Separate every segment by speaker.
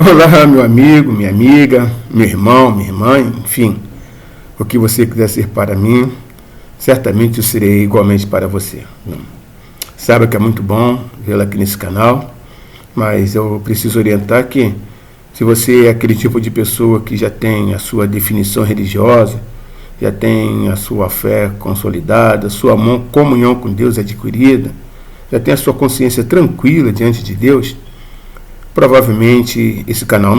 Speaker 1: Olá, meu amigo, minha amiga, meu irmão, minha irmã, enfim, o que você quiser ser para mim, certamente eu serei igualmente para você. Sabe que é muito bom vê-la aqui nesse canal, mas eu preciso orientar que se você é aquele tipo de pessoa que já tem a sua definição religiosa, já tem a sua fé consolidada, sua comunhão com Deus adquirida, já tem a sua consciência tranquila diante de Deus, provavelmente esse canal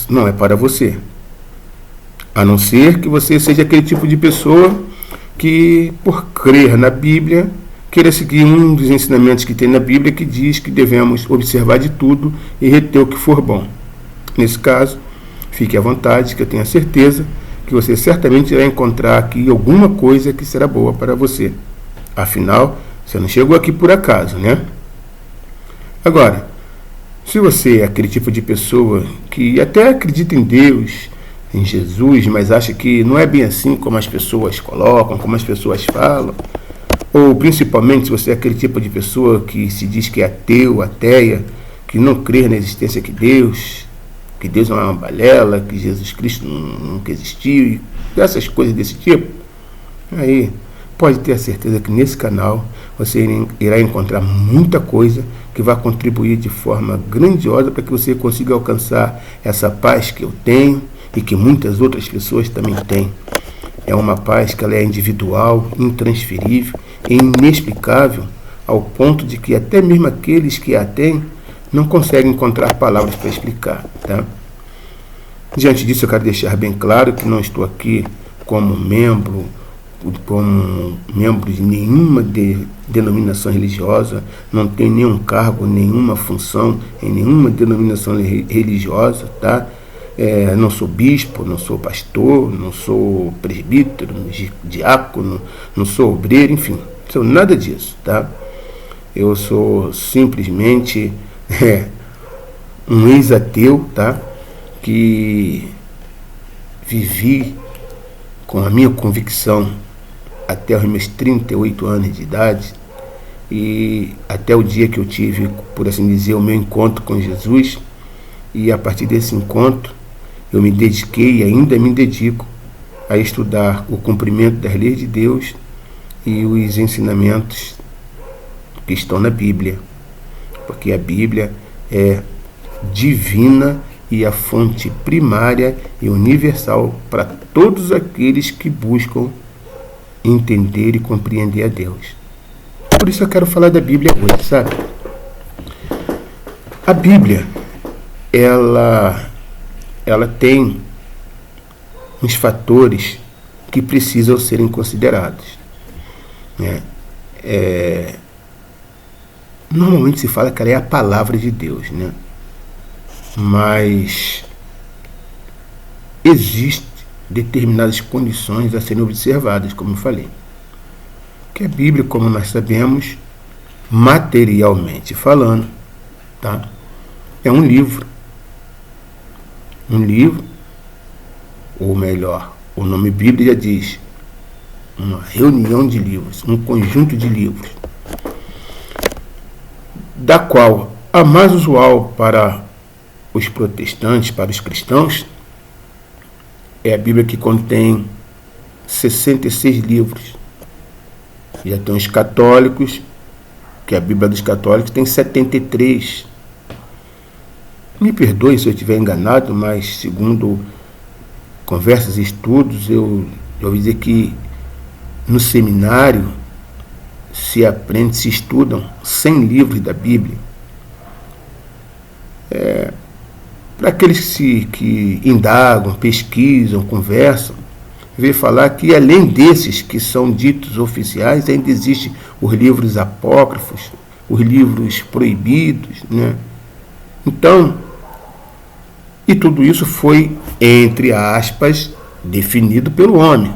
Speaker 1: não é para você. A não ser que você seja aquele tipo de pessoa que, por crer na Bíblia, queira seguir um dos ensinamentos que tem na Bíblia que diz que devemos observar de tudo e reter o que for bom. Nesse caso, fique à vontade, que eu tenho a certeza que você certamente irá encontrar aqui alguma coisa que será boa para você. Afinal, você não chegou aqui por acaso, né? Agora, se você é aquele tipo de pessoa que até acredita em Deus, em Jesus, mas acha que não é bem assim como as pessoas colocam, como as pessoas falam, ou principalmente se você é aquele tipo de pessoa que se diz que é ateu, ateia, que não crê na existência de Deus, que Deus não é uma balela, que Jesus Cristo nunca existiu, essas coisas desse tipo, aí pode ter a certeza que nesse canal você irá encontrar muita coisa que vai contribuir de forma grandiosa para que você consiga alcançar essa paz que eu tenho e que muitas outras pessoas também têm. É uma paz que ela é individual, intransferível e inexplicável, ao ponto de que até mesmo aqueles que a têm não conseguem encontrar palavras para explicar. Tá? Diante disso, eu quero deixar bem claro que não estou aqui como membro de nenhuma denominação religiosa, não tenho nenhum cargo, nenhuma função em nenhuma denominação religiosa, tá? Não sou bispo, não sou pastor, não sou presbítero, diácono, não sou obreiro, enfim, não sou nada disso, tá? Eu sou simplesmente um ex-ateu, tá? Que vivi com a minha convicção até os meus 38 anos de idade e até o dia que eu tive, por assim dizer, o meu encontro com Jesus, e a partir desse encontro eu me dediquei e ainda me dedico a estudar o cumprimento das leis de Deus e os ensinamentos que estão na Bíblia, porque a Bíblia é divina e a fonte primária e universal para todos aqueles que buscam entender e compreender a Deus. Por isso eu quero falar da Bíblia hoje, sabe? A Bíblia, ela tem uns fatores que precisam serem considerados, né? Normalmente se fala que ela é a palavra de Deus, né? Mas existem determinadas condições a serem observadas, como eu falei. Que a Bíblia, como nós sabemos, materialmente falando, tá? É um livro. Um livro, ou melhor, o nome Bíblia já diz, uma reunião de livros, um conjunto de livros, da qual a mais usual para os protestantes, para os cristãos, é a Bíblia que contém 66 livros. Já tem os católicos, que a Bíblia dos católicos tem 73. Me perdoe se eu estiver enganado, mas segundo conversas e estudos, eu ouvi dizer que no seminário se estudam 100 livros da Bíblia. Para aqueles que indagam, pesquisam, conversam, vê falar que além desses que são ditos oficiais, ainda existem os livros apócrifos, os livros proibidos, né? Então, e tudo isso foi, entre aspas, definido pelo homem.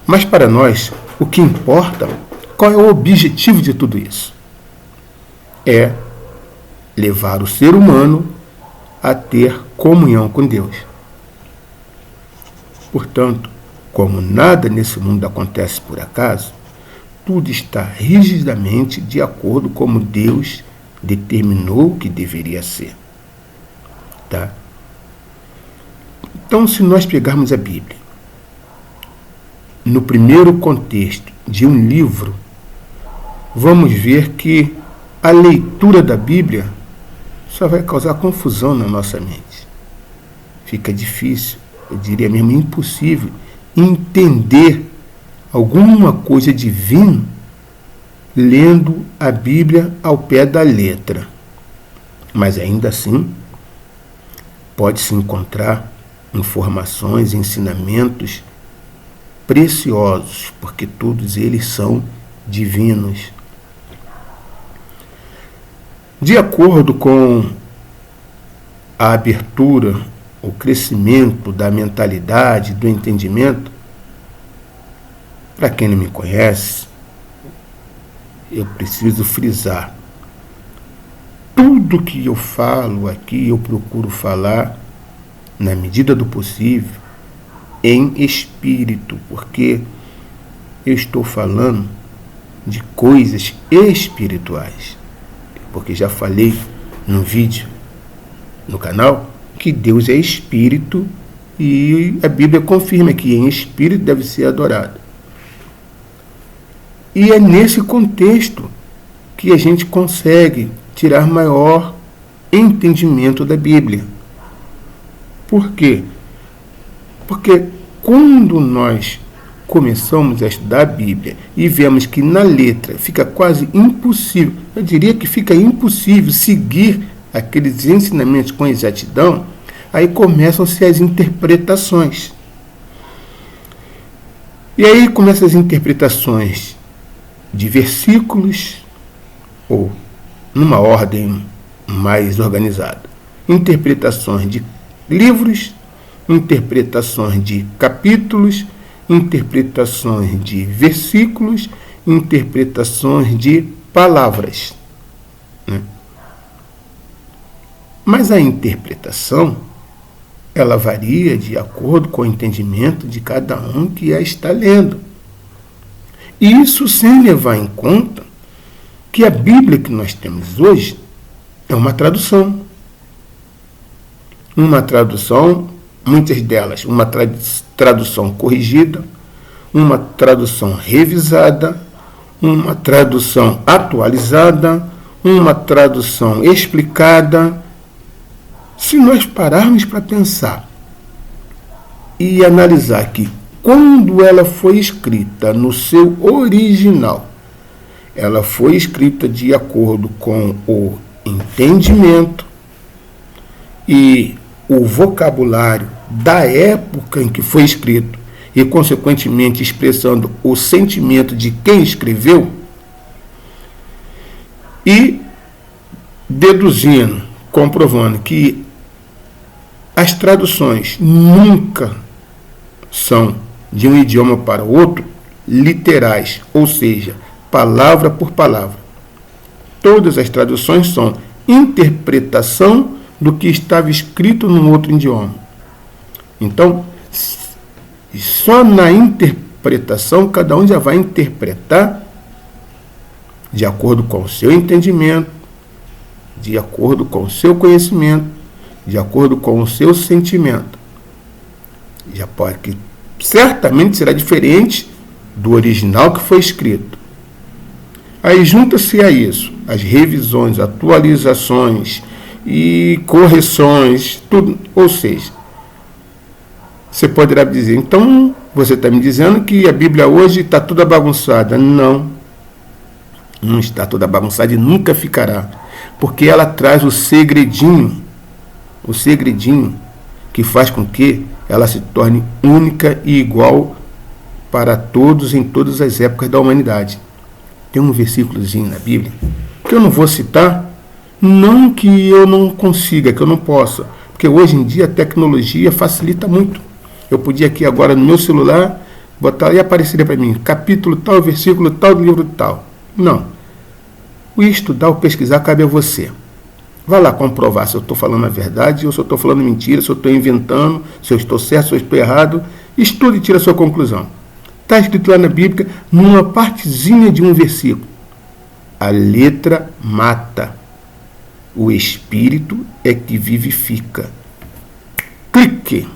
Speaker 1: Mas para nós, o que importa, qual é o objetivo de tudo isso? É levar o ser humano a ter comunhão com Deus. Portanto, como nada nesse mundo acontece por acaso, tudo está rigidamente de acordo com como Deus determinou que deveria ser. Tá? Então, se nós pegarmos a Bíblia, no primeiro contexto de um livro, vamos ver que a leitura da Bíblia só vai causar confusão na nossa mente. Fica difícil, eu diria mesmo impossível, entender alguma coisa divina lendo a Bíblia ao pé da letra. Mas ainda assim, pode-se encontrar informações, ensinamentos preciosos, porque todos eles são divinos. De acordo com a abertura, o crescimento da mentalidade, do entendimento, para quem não me conhece, eu preciso frisar, tudo que eu falo aqui, eu procuro falar, na medida do possível, em espírito, porque eu estou falando de coisas espirituais. Porque já falei num vídeo no canal que Deus é espírito e a Bíblia confirma que em espírito deve ser adorado. E é nesse contexto que a gente consegue tirar maior entendimento da Bíblia. Por quê? Porque quando nós começamos a estudar a Bíblia e vemos que na letra fica quase impossível, eu diria que fica impossível seguir aqueles ensinamentos com exatidão, aí começam-se as interpretações. E aí começam as interpretações de versículos, ou numa ordem mais organizada, interpretações de livros, interpretações de capítulos, interpretações de versículos, interpretações de palavras. Né? Mas a interpretação, ela varia de acordo com o entendimento de cada um que a está lendo. E isso sem levar em conta que a Bíblia que nós temos hoje é uma tradução. Uma tradução, muitas delas, uma tradução corrigida, uma tradução revisada, uma tradução atualizada, uma tradução explicada. Se nós pararmos para pensar e analisar que quando ela foi escrita no seu original, ela foi escrita de acordo com o entendimento e o vocabulário da época em que foi escrito e, consequentemente, expressando o sentimento de quem escreveu e deduzindo, comprovando que as traduções nunca são de um idioma para outro literais, ou seja, palavra por palavra. Todas as traduções são interpretação do que estava escrito num outro idioma. Então, só na interpretação, cada um já vai interpretar de acordo com o seu entendimento, de acordo com o seu conhecimento, de acordo com o seu sentimento. Já pode que certamente será diferente do original que foi escrito. Aí junta-se a isso as revisões, atualizações e correções, tudo. Ou seja, você poderá dizer, então você está me dizendo que a Bíblia hoje está toda bagunçada. Não, não está toda bagunçada e nunca ficará, porque ela traz o segredinho que faz com que ela se torne única e igual para todos em todas as épocas da humanidade. Tem um versículozinho na Bíblia que eu não vou citar, não que eu não consiga, que eu não possa, porque hoje em dia a tecnologia facilita muito. Eu podia aqui agora no meu celular botar e apareceria para mim capítulo tal, versículo tal, do livro tal. Não. O estudar ou pesquisar cabe a você. Vá lá comprovar se eu estou falando a verdade, ou se eu estou falando mentira, se eu estou inventando, se eu estou certo, se eu estou errado. Estude e tire a sua conclusão. Está escrito lá na Bíblia, numa partezinha de um versículo. A letra mata. O Espírito é que vivifica. Clique!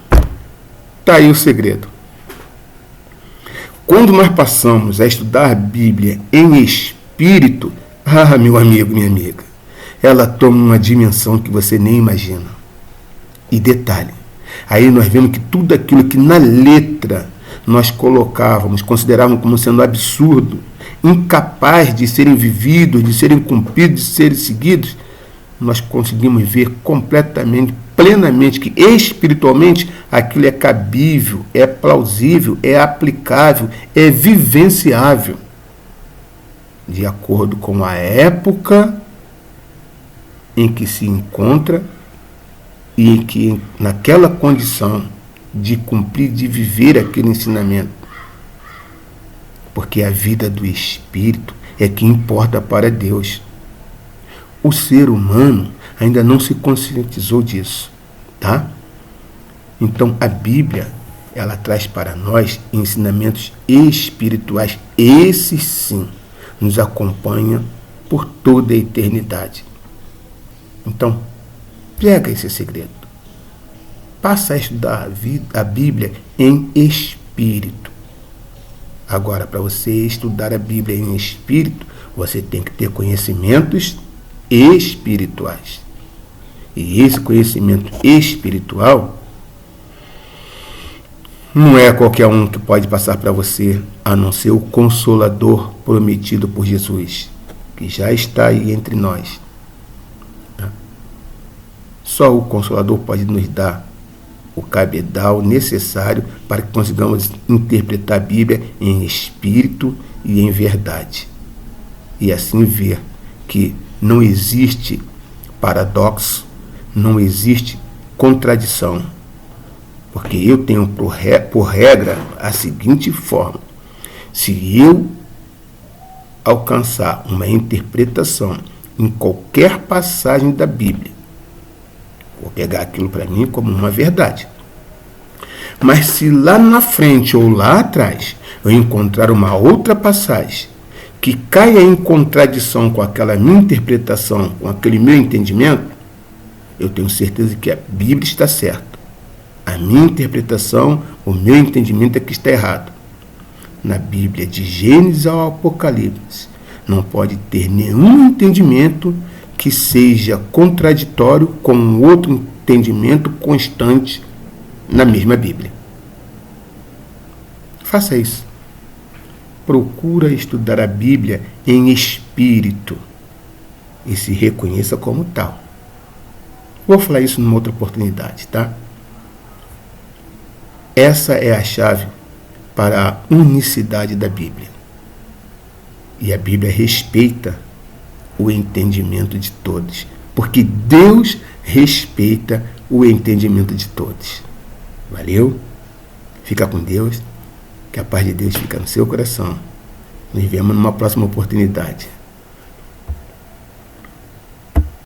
Speaker 1: Está aí o segredo. Quando nós passamos a estudar a Bíblia em espírito, meu amigo, minha amiga, ela toma uma dimensão que você nem imagina. E detalhe, aí nós vemos que tudo aquilo que na letra nós colocávamos, considerávamos como sendo absurdo, incapaz de serem vividos, de serem cumpridos, de serem seguidos, nós conseguimos ver completamente, plenamente, que espiritualmente aquilo é cabível, é plausível, é aplicável, é vivenciável, de acordo com a época em que se encontra e em que, naquela condição de cumprir, de viver aquele ensinamento. Porque a vida do Espírito é que importa para Deus. O ser humano ainda não se conscientizou disso, tá? Então a Bíblia, ela traz para nós ensinamentos espirituais. Esses sim nos acompanham por toda a eternidade. Então, pega esse segredo. Passa a estudar a Bíblia em espírito. Agora, para você estudar a Bíblia em espírito, você tem que ter conhecimentos espirituais. E esse conhecimento espiritual não é qualquer um que pode passar para você, a não ser o Consolador prometido por Jesus, que já está aí entre nós. Só o Consolador pode nos dar o cabedal necessário para que consigamos interpretar a Bíblia em espírito e em verdade. E assim ver que não existe paradoxo, não existe contradição. Porque eu tenho por regra a seguinte forma: se eu alcançar uma interpretação em qualquer passagem da Bíblia, vou pegar aquilo para mim como uma verdade. Mas se lá na frente ou lá atrás eu encontrar uma outra passagem que caia em contradição com aquela minha interpretação, com aquele meu entendimento, eu tenho certeza que a Bíblia está certa. A minha interpretação, o meu entendimento é que está errado. Na Bíblia, de Gênesis ao Apocalipse, não pode ter nenhum entendimento que seja contraditório com outro entendimento constante na mesma Bíblia. Faça isso. Procura estudar a Bíblia em espírito e se reconheça como tal. Vou falar isso numa outra oportunidade, tá? Essa é a chave para a unicidade da Bíblia. E a Bíblia respeita o entendimento de todos, porque Deus respeita o entendimento de todos. Valeu? Fica com Deus, que a paz de Deus fica no seu coração. Nos vemos numa próxima oportunidade.